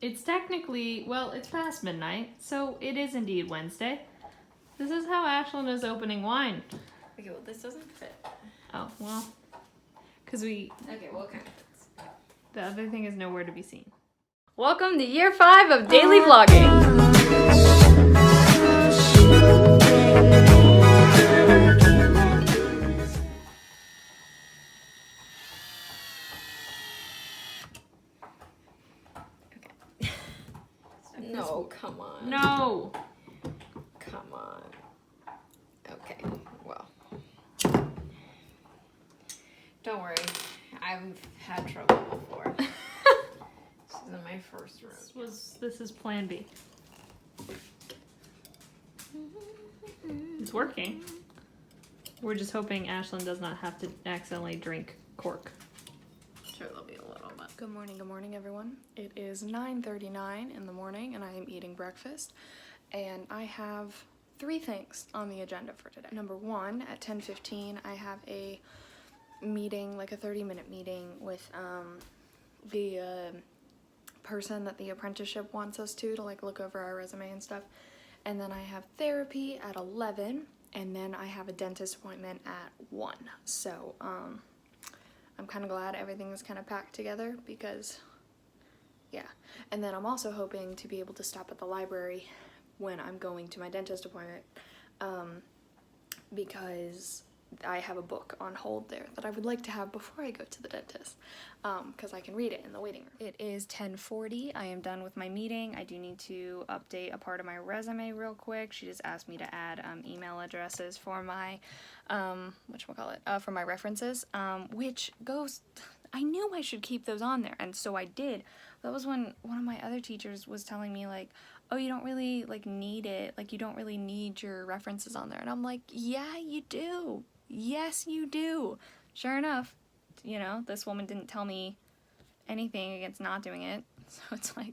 It's technically, well, it's past midnight, so it is indeed Wednesday. This is how Ashlyn is opening wine. Okay, well, this doesn't fit. Oh, well, because we... Okay, what kind of fits? The other thing is nowhere to be seen. Welcome to year 5 of daily vlogging. No, come on. No! Come on. Okay, well. Don't worry. I've had trouble before. This isn't my first room. This is plan B. It's working. We're just hoping Ashlyn does not have to accidentally drink cork. Sure, there'll be a little bit. Good morning, everyone. It is 9:39 in the morning, and I am eating breakfast. And I have 3 things on the agenda for today. Number 1, at 10:15, I have a meeting, like a 30-minute meeting with the person that the apprenticeship wants us to like look over our resume and stuff. And then I have therapy at 11, and then I have a dentist appointment at 1. So, I'm kind of glad everything is kind of packed together because, yeah. And then I'm also hoping to be able to stop at the library when I'm going to my dentist appointment because I have a book on hold there that I would like to have before I go to the dentist because I can read it in the waiting room. It is 10:40. I am done with my meeting. I do need to update a part of my resume real quick. She just asked me to add email addresses for my for my references, which goes, I knew I should keep those on there, and so I did. That was when one of my other teachers was telling me, like, oh, you don't really, like, need it, like, you don't really need your references on there, and I'm like, yeah, you do. Yes, you do. Sure enough, you know, this woman didn't tell me anything against not doing it, so it's like,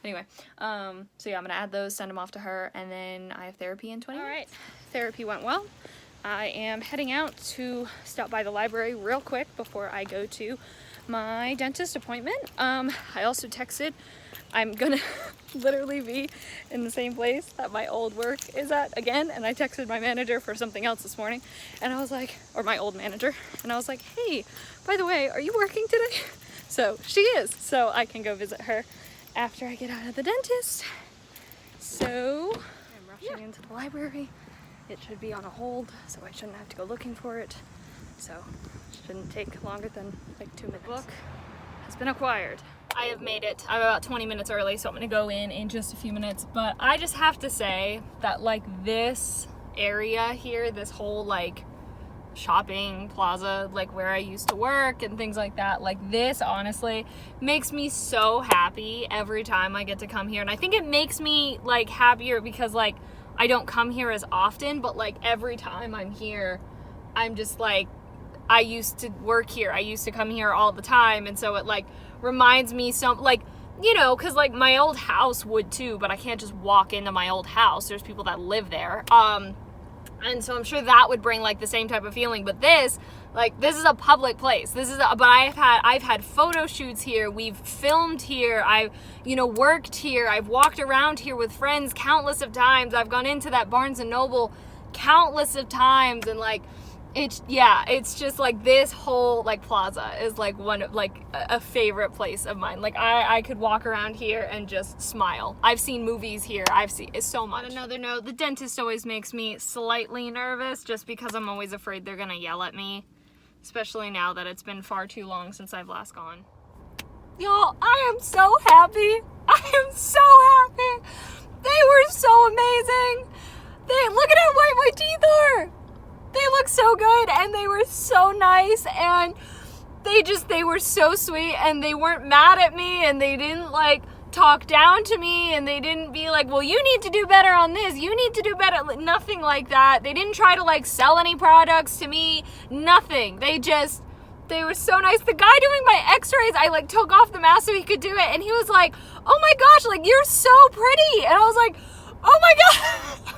anyway, so yeah, I'm gonna add those, send them off to her, and then I have therapy in 20 minutes. All right, therapy went well. I am heading out to stop by the library real quick before I go to my dentist appointment. I also texted, I'm gonna literally be in the same place that my old work is at again, and I texted my manager for something else this morning, and I was like, or my old manager, and I was like, hey, by the way, are you working today? So she is, so I can go visit her after I get out of the dentist. So I'm rushing into the library. It should be on a hold, so I shouldn't have to go looking for it. So it shouldn't take longer than like 2 minutes. Book has been acquired. I have made it. I'm about 20 minutes early, so I'm gonna go in just a few minutes. But I just have to say that like this area here, this whole like shopping plaza, like where I used to work and things like that, like this honestly makes me so happy every time I get to come here. And I think it makes me like happier because like I don't come here as often, but like every time I'm here, I'm just like, I used to work here. I used to come here all the time. And so it like reminds me some, like, you know, cause like my old house would too, but I can't just walk into my old house. There's people that live there. And so I'm sure that would bring like the same type of feeling, but this is a public place. But I've had photo shoots here. We've filmed here. I've, you know, worked here. I've walked around here with friends countless of times. I've gone into that Barnes and Noble countless of times, and like, it's just like this whole like plaza is like one of like a favorite place of mine. Like I could walk around here and just smile. I've seen movies here. It's so much. On another note, the dentist always makes me slightly nervous just because I'm always afraid they're gonna yell at me, especially now that it's been far too long since I've last gone. Y'all, I am so happy. I am so happy. They were so amazing. Look at how white my teeth are. They look so good, and they were so nice, and they were so sweet, and they weren't mad at me, and they didn't like talk down to me, and they didn't be like, well, you need to do better on this, you need to do better, nothing like that. They didn't try to like sell any products to me, nothing. They were so nice. The guy doing my x-rays, I like took off the mask so he could do it, and he was like, oh my gosh, like you're so pretty, and I was like, oh my god.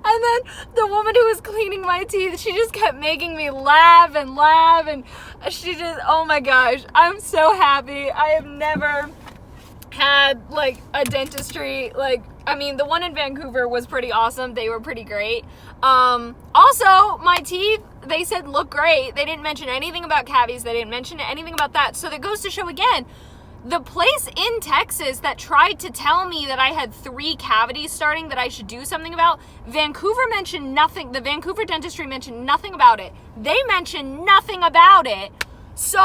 And then the woman who was cleaning my teeth, she just kept making me laugh, and she just, oh my gosh, I'm so happy. I have never had like a dentistry, like, I mean, the one in Vancouver was pretty awesome. They were pretty great. Also, my teeth, they said look great. They didn't mention anything about cavities. They didn't mention anything about that. So that goes to show again, the place in Texas that tried to tell me that I had 3 cavities starting that I should do something about, Vancouver mentioned nothing. The Vancouver dentistry mentioned nothing about it. They mentioned nothing about it. So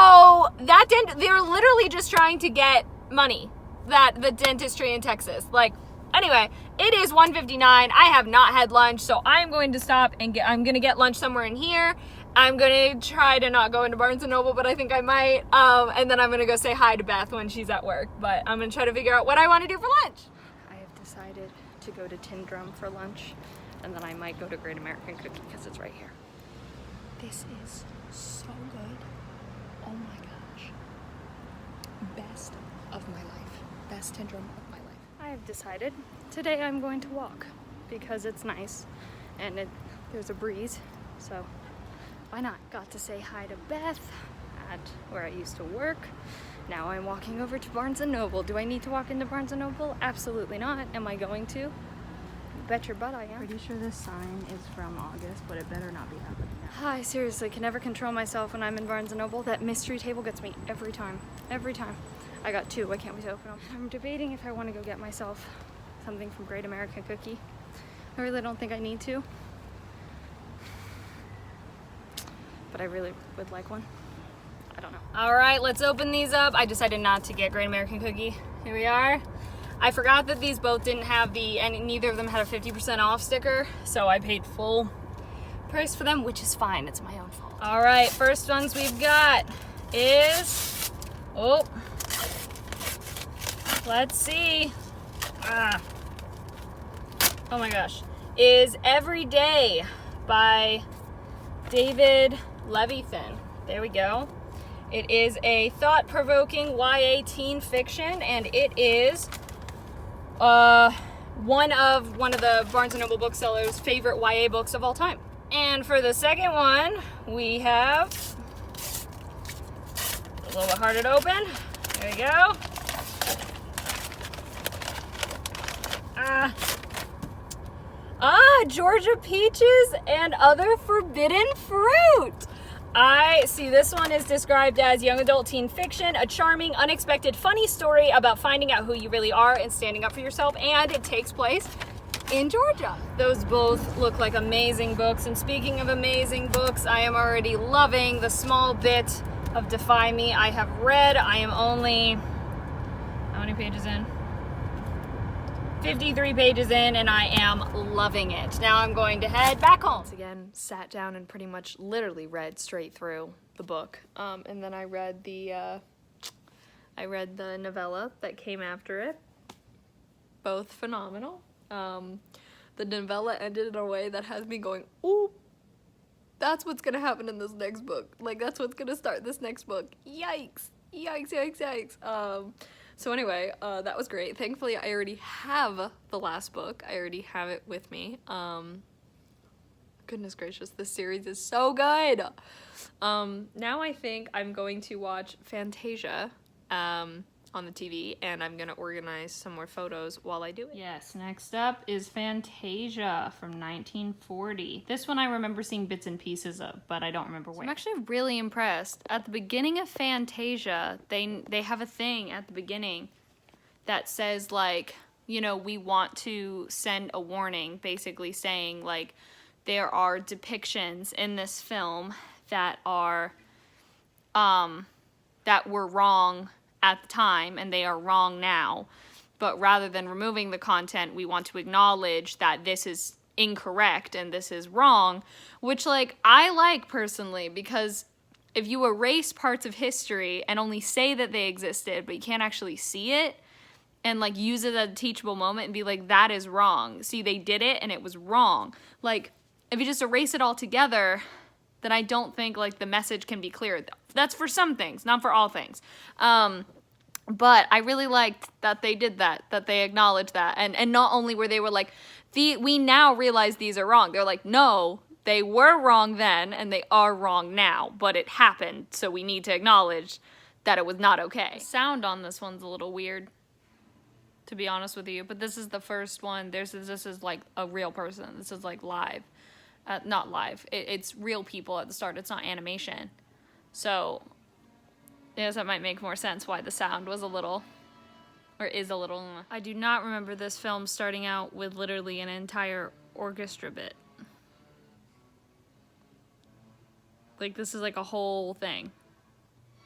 that they're literally just trying to get money, that the dentistry in Texas. Like, anyway, it is 1:59. I have not had lunch, so I'm going to stop and I'm going to get lunch somewhere in here. I'm going to try to not go into Barnes & Noble, but I think I might. And then I'm going to go say hi to Beth when she's at work. But I'm going to try to figure out what I want to do for lunch. I have decided to go to Tin Drum for lunch, and then I might go to Great American Cookie because it's right here. This is so good. Oh my gosh. Best of my life. Best Tin Drum of my life. I have decided today I'm going to walk because it's nice and there's a breeze, so why not? Got to say hi to Beth at where I used to work. Now I'm walking over to Barnes & Noble. Do I need to walk into Barnes & Noble? Absolutely not. Am I going to? Bet your butt I am. Pretty sure this sign is from August, but it better not be happening now. I seriously can never control myself when I'm in Barnes & Noble. That mystery table gets me every time. Every time. I got 2. I can't wait to open them. I'm debating if I want to go get myself something from Great American Cookie. I really don't think I need to, but I really would like one. I don't know. All right, let's open these up. I decided not to get Great American Cookie. Here we are. I forgot that these both didn't have and neither of them had a 50% off sticker, so I paid full price for them, which is fine. It's my own fault. All right, first ones we've got is, let's see. Oh my gosh. Is Every Day by David Levithan. There we go. It is a thought-provoking YA teen fiction, and it is one of the Barnes & Noble booksellers' favorite YA books of all time. And for the second one, we have a little bit harder to open. There we go. Georgia Peaches and Other Forbidden Fruit. I see this one is described as young adult teen fiction, a charming, unexpected, funny story about finding out who you really are and standing up for yourself, and it takes place in Georgia. Those both look like amazing books, and speaking of amazing books, I am already loving the small bit of Defy Me I have read. I am only, how many pages in? 53 pages in, and I am loving it. Now I'm going to head back home. Once again, sat down and pretty much literally read straight through the book. And then I read the novella that came after it. Both phenomenal. The novella ended in a way that has me going, ooh, that's what's gonna happen in this next book. Like, that's what's gonna start this next book. Yikes. Yikes, yikes, yikes. So anyway, that was great. Thankfully, I already have the last book. I already have it with me. Goodness gracious, this series is so good. Now I think I'm going to watch Fantasia on the TV, and I'm going to organize some more photos while I do it. Yes, next up is Fantasia from 1940. This one I remember seeing bits and pieces of, but I don't remember where. I'm actually really impressed. At the beginning of Fantasia, they have a thing at the beginning that says, like, you know, we want to send a warning, basically saying, like, there are depictions in this film that are, that were wrong at the time, and they are wrong now, but rather than removing the content, we want to acknowledge that this is incorrect and this is wrong, which, like, I like personally, because if you erase parts of history and only say that they existed, but you can't actually see it, and, like, use it as a teachable moment and be like, that is wrong. See, they did it and it was wrong. Like, if you just erase it all together, then I don't think, like, the message can be clear. That's for some things, not for all things. But I really liked that they did that they acknowledged that. And not only were they like, we now realize these are wrong. They're like, no, they were wrong then and they are wrong now, but it happened. So we need to acknowledge that it was not okay. The sound on this one's a little weird. to be honest with you. But this is the first one. This is like a real person. This is like live. Not live. It's real people at the start. It's not animation. So, yes, that might make more sense why the sound was a little, or is a little. I do not remember this film starting out with literally an entire orchestra bit. Like, this is like a whole thing.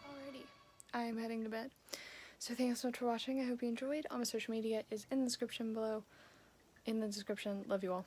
Alrighty, I'm heading to bed. So thanks so much for watching. I hope you enjoyed. All my social media is in the description below. In the description. Love you all.